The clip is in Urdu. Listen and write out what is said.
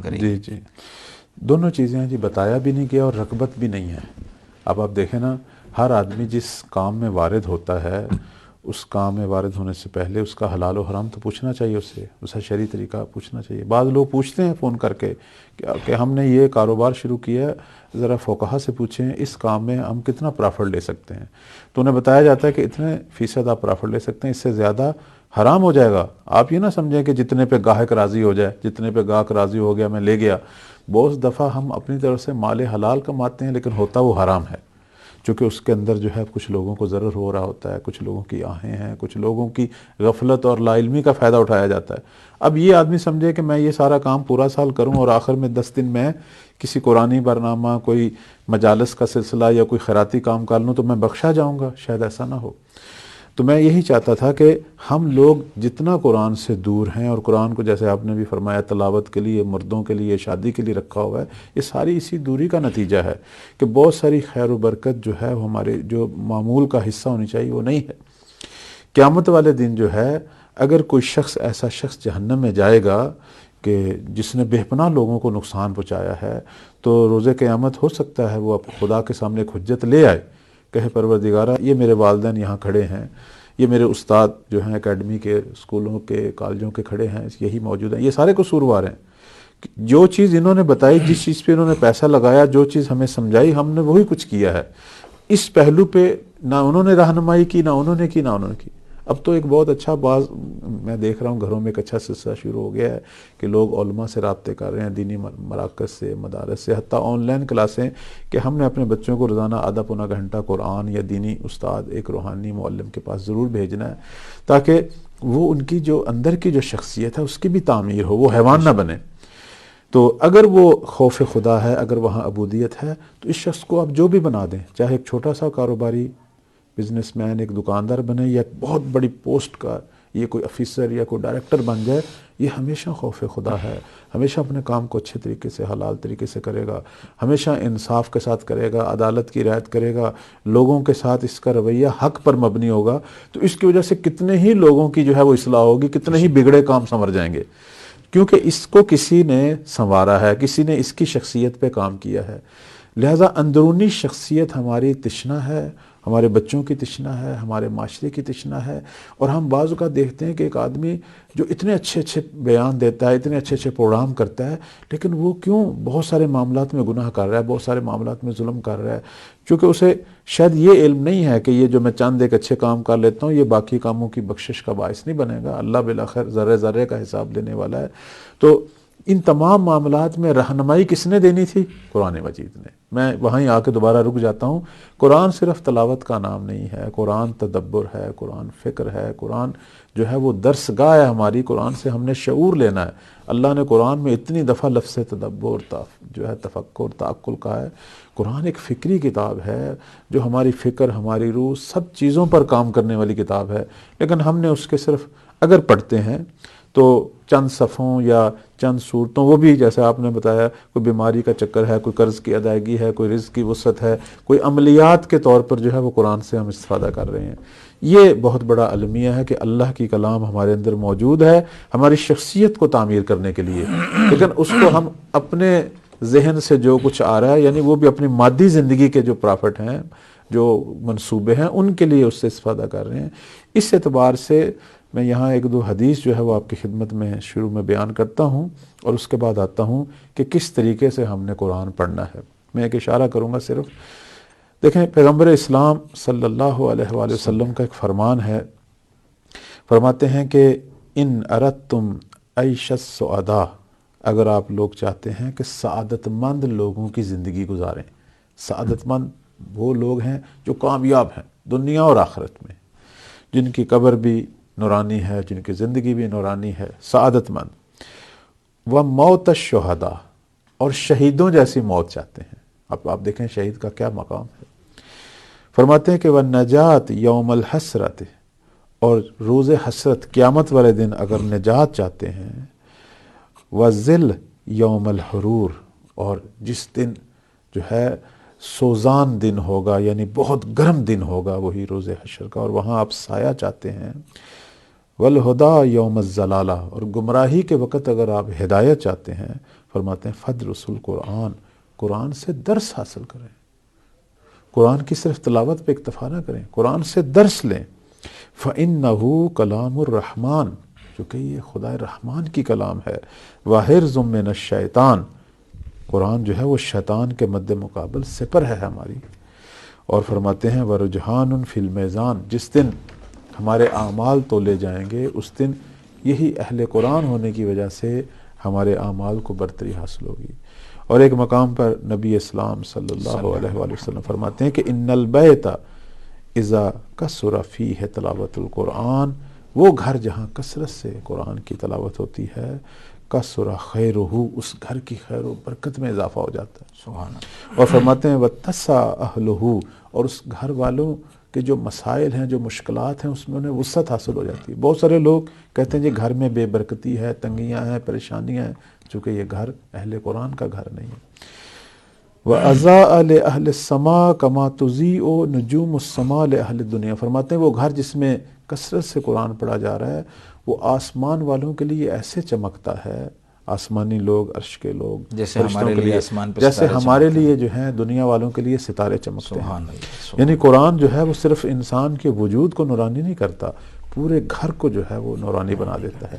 کریں جی جی، دونوں چیزیں ہیں جی، بتایا بھی نہیں گیا اور رغبت بھی نہیں ہے. اب آپ دیکھیں نا، ہر آدمی جس کام میں وارد ہوتا ہے اس کام میں وارد ہونے سے پہلے اس کا حلال و حرام تو پوچھنا چاہیے، اس سے شرعی طریقہ پوچھنا چاہیے. بعض لوگ پوچھتے ہیں فون کر کے کہ ہم نے یہ کاروبار شروع کیا ہے، ذرا فقہا سے پوچھیں اس کام میں ہم کتنا پرافٹ لے سکتے ہیں. تو انہیں بتایا جاتا ہے کہ اتنے فیصد آپ پرافٹ لے سکتے ہیں، اس سے زیادہ حرام ہو جائے گا. آپ یہ نہ سمجھیں کہ جتنے پہ گاہک راضی ہو جائے، جتنے پہ گاہک راضی ہو گیا میں لے گیا. بہت دفعہ ہم اپنی طرف سے مال حلال کماتے ہیں لیکن ہوتا وہ حرام ہے، چونکہ اس کے اندر جو ہے کچھ لوگوں کو ضرر ہو رہا ہوتا ہے، کچھ لوگوں کی آہیں ہیں، کچھ لوگوں کی غفلت اور لا علمی کا فائدہ اٹھایا جاتا ہے. اب یہ آدمی سمجھے کہ میں یہ سارا کام پورا سال کروں اور آخر میں 10 دن میں کسی قرآنی برنامہ، کوئی مجالس کا سلسلہ یا کوئی خیراتی کام کر لوں تو میں بخشا جاؤں گا. شاید ایسا نہ ہو. تو میں یہی چاہتا تھا کہ ہم لوگ جتنا قرآن سے دور ہیں، اور قرآن کو جیسے آپ نے بھی فرمایا تلاوت کے لیے، مردوں کے لیے، شادی کے لیے رکھا ہوا ہے، یہ ساری اسی دوری کا نتیجہ ہے کہ بہت ساری خیر و برکت جو ہے وہ ہمارے جو معمول کا حصہ ہونی چاہیے وہ نہیں ہے. قیامت والے دن جو ہے اگر کوئی شخص، ایسا شخص جہنم میں جائے گا کہ جس نے بے پناہ لوگوں کو نقصان پہنچایا ہے، تو روز قیامت ہو سکتا ہے وہ خدا کے سامنے ایک حجت لے آئے، کہے پروردگارہ یہ میرے والدین یہاں کھڑے ہیں، یہ میرے استاد جو ہیں اکیڈمی کے، اسکولوں کے، کالجوں کے کھڑے ہیں، یہی موجود ہیں، یہ سارے قصوروار ہیں. جو چیز انہوں نے بتائی، جس چیز پہ انہوں نے پیسہ لگایا، جو چیز ہمیں سمجھائی، ہم نے وہی کچھ کیا ہے. اس پہلو پہ نہ انہوں نے رہنمائی کی، نہ انہوں نے کی، نہ انہوں نے کی. اب تو ایک بہت اچھا میں دیکھ رہا ہوں گھروں میں ایک اچھا سلسلہ شروع ہو گیا ہے کہ لوگ علماء سے رابطے کر رہے ہیں، دینی مراکز سے، مدارس سے، حتیٰ آن لائن کلاسیں، کہ ہم نے اپنے بچوں کو روزانہ آدھا پونا گھنٹہ قرآن یا دینی استاد، ایک روحانی معلم کے پاس ضرور بھیجنا ہے، تاکہ وہ ان کی جو اندر کی جو شخصیت ہے اس کی بھی تعمیر ہو، وہ حیوان نہ بنے. تو اگر وہ خوف خدا ہے، اگر وہاں عبودیت ہے، تو اس شخص کو آپ جو بھی بنا دیں، چاہے ایک چھوٹا سا کاروباری، بزنس مین، ایک دکاندار بنے، یا بہت بڑی پوسٹ کا یہ کوئی افیسر یا کوئی ڈائریکٹر بن جائے، یہ ہمیشہ خوف خدا ہے، ہمیشہ اپنے کام کو اچھے طریقے سے، حلال طریقے سے کرے گا، ہمیشہ انصاف کے ساتھ کرے گا، عدالت کی رعایت کرے گا، لوگوں کے ساتھ اس کا رویہ حق پر مبنی ہوگا. تو اس کی وجہ سے کتنے ہی لوگوں کی جو ہے وہ اصلاح ہوگی، کتنے ہی بگڑے کام سنور جائیں گے، کیونکہ اس کو کسی نے سنوارا ہے، کسی نے اس کی شخصیت پہ کام کیا ہے. لہذا اندرونی شخصیت ہماری تشنا ہے، ہمارے بچوں کی تشنا ہے، ہمارے معاشرے کی تشنا ہے. اور ہم بعض اوقات دیکھتے ہیں کہ ایک آدمی جو اتنے اچھے اچھے بیان دیتا ہے، اتنے اچھے اچھے پروگرام کرتا ہے، لیکن وہ کیوں بہت سارے معاملات میں گناہ کر رہا ہے، بہت سارے معاملات میں ظلم کر رہا ہے، چونکہ اسے شاید یہ علم نہیں ہے کہ یہ جو میں چند ایک اچھے کام کر لیتا ہوں یہ باقی کاموں کی بخشش کا باعث نہیں بنے گا. اللہ بالآخر ذرے ذرے کا حساب لینے والا ہے. تو ان تمام معاملات میں رہنمائی کس نے دینی تھی؟ قرآن مجید نے. میں وہیں آ کے دوبارہ رک جاتا ہوں. قرآن صرف تلاوت کا نام نہیں ہے، قرآن تدبر ہے، قرآن فکر ہے، قرآن جو ہے وہ درس گاہ ہے ہماری. قرآن سے ہم نے شعور لینا ہے. اللہ نے قرآن میں اتنی دفعہ لفظ تدبر جو ہے تفکر، تعقل کہا ہے. قرآن ایک فکری کتاب ہے جو ہماری فکر، ہماری روح، سب چیزوں پر کام کرنے والی کتاب ہے. لیکن ہم نے اس کے صرف اگر پڑھتے ہیں تو چند صفحوں یا چند صورتوں، وہ بھی جیسے آپ نے بتایا کوئی بیماری کا چکر ہے، کوئی قرض کی ادائیگی ہے، کوئی رزق کی وسعت ہے، کوئی عملیات کے طور پر جو ہے وہ قرآن سے ہم استفادہ کر رہے ہیں. یہ بہت بڑا المیہ ہے کہ اللہ کی کلام ہمارے اندر موجود ہے ہماری شخصیت کو تعمیر کرنے کے لیے، لیکن اس کو ہم اپنے ذہن سے جو کچھ آ رہا ہے، یعنی وہ بھی اپنی مادی زندگی کے جو پرافٹ ہیں، جو منصوبے ہیں، ان کے لیے اس سے استفادہ کر رہے ہیں. اس اعتبار سے میں یہاں ایک دو حدیث جو ہے وہ آپ کی خدمت میں شروع میں بیان کرتا ہوں، اور اس کے بعد آتا ہوں کہ کس طریقے سے ہم نے قرآن پڑھنا ہے. میں ایک اشارہ کروں گا صرف. دیکھیں، پیغمبر اسلام صلی اللہ علیہ وآلہ وسلم کا ایک فرمان ہے. فرماتے ہیں کہ ان اردتم عیش السعداء، اگر آپ لوگ چاہتے ہیں کہ سعادت مند لوگوں کی زندگی گزاریں. سعادت مند وہ لوگ ہیں جو کامیاب ہیں دنیا اور آخرت میں، جن کی قبر بھی نورانی ہے، جن کی زندگی بھی نورانی ہے، سعادت مند. وَمَوْتَ الشُّہَدَاء، اور شہیدوں جیسی موت چاہتے ہیں. اب آپ دیکھیں شہید کا کیا مقام ہے. فرماتے ہیں کہ وَالنَّجَاةِ يَوْمَ الْحَسْرَةِ، اور روز حسرت قیامت والے دن اگر نجات چاہتے ہیں. وَالذِّلِّ يَوْمَ الْحُرُورِ، اور جس دن جو ہے سوزان دن ہوگا، یعنی بہت گرم دن ہوگا، وہی روز حشر کا، اور وہاں آپ سایہ چاہتے ہیں. وَالْهُدَىٰ يَوْمَ الضَّلَالَةِ، اور گمراہی کے وقت اگر آپ ہدایت چاہتے ہیں. فرماتے ہیں فدرس القرآن، قرآن سے درس حاصل کریں، قرآن کی صرف تلاوت پہ اکتفا نہ کریں، قرآن سے درس لیں۔ فَإِنَّهُ كَلَامُ الرحمن، چونکہ یہ خدا رحمان کی کلام ہے، وَحِرْزٌ مِّنَ الشَّيْطان، قرآن جو ہے وہ شیطان کے مد مقابل سپر ہے ہماری۔ اور فرماتے ہیں وَرُجْحَانٌ فِي الْمِيزَانِ، جس دن ہمارے اعمال تولے جائیں گے اس دن یہی اہل قرآن ہونے کی وجہ سے ہمارے اعمال کو برتری حاصل ہوگی۔ اور ایک مقام پر نبی اسلام صلی اللہ علیہ وآلہ وسلم فرماتے ہیں کہ ان البیت اذا کثر فیہ تلاوت القرآن، وہ گھر جہاں کثرت سے قرآن کی تلاوت ہوتی ہے، کثر خیرہ، اس گھر کی خیر و برکت میں اضافہ ہو جاتا ہے۔ سبحان اللہ۔ اور فرماتے ہیں وَاتَّسَعَ أَهْلُهُ، اور اس گھر والوں کے جو مسائل ہیں، جو مشکلات ہیں، اس میں انہیں وسعت حاصل ہو جاتی ہے۔ بہت سارے لوگ کہتے ہیں جی گھر میں بے برکتی ہے، تنگیاں ہیں، پریشانیاں ہیں، چونکہ یہ گھر اہل قرآن کا گھر نہیں ہے۔ وَأَضَاءَ لِأَهْلِ السَّمَاءِ كَمَا تُضِيءُ نُجُومُ السَّمَاءِ لِأَهْلِ الدُّنْيَا، فرماتے ہیں وہ گھر جس میں کثرت سے قرآن پڑھا جا رہا ہے وہ آسمان والوں کے لیے ایسے چمکتا ہے، آسمانی لوگ، عرش کے لوگ، جیسے فرشتوں ہمارے کے لیے لیے، آسمان پہ جیسے ستارے ہمارے چمکتے لیے جو ہیں دنیا والوں کے لیے ستارے چمکتے ہیں۔ سبحان اللہ۔ یعنی قرآن جو ہے وہ صرف انسان کے وجود کو نورانی نہیں کرتا، پورے گھر کو جو ہے وہ نورانی بنا دیتا ہے۔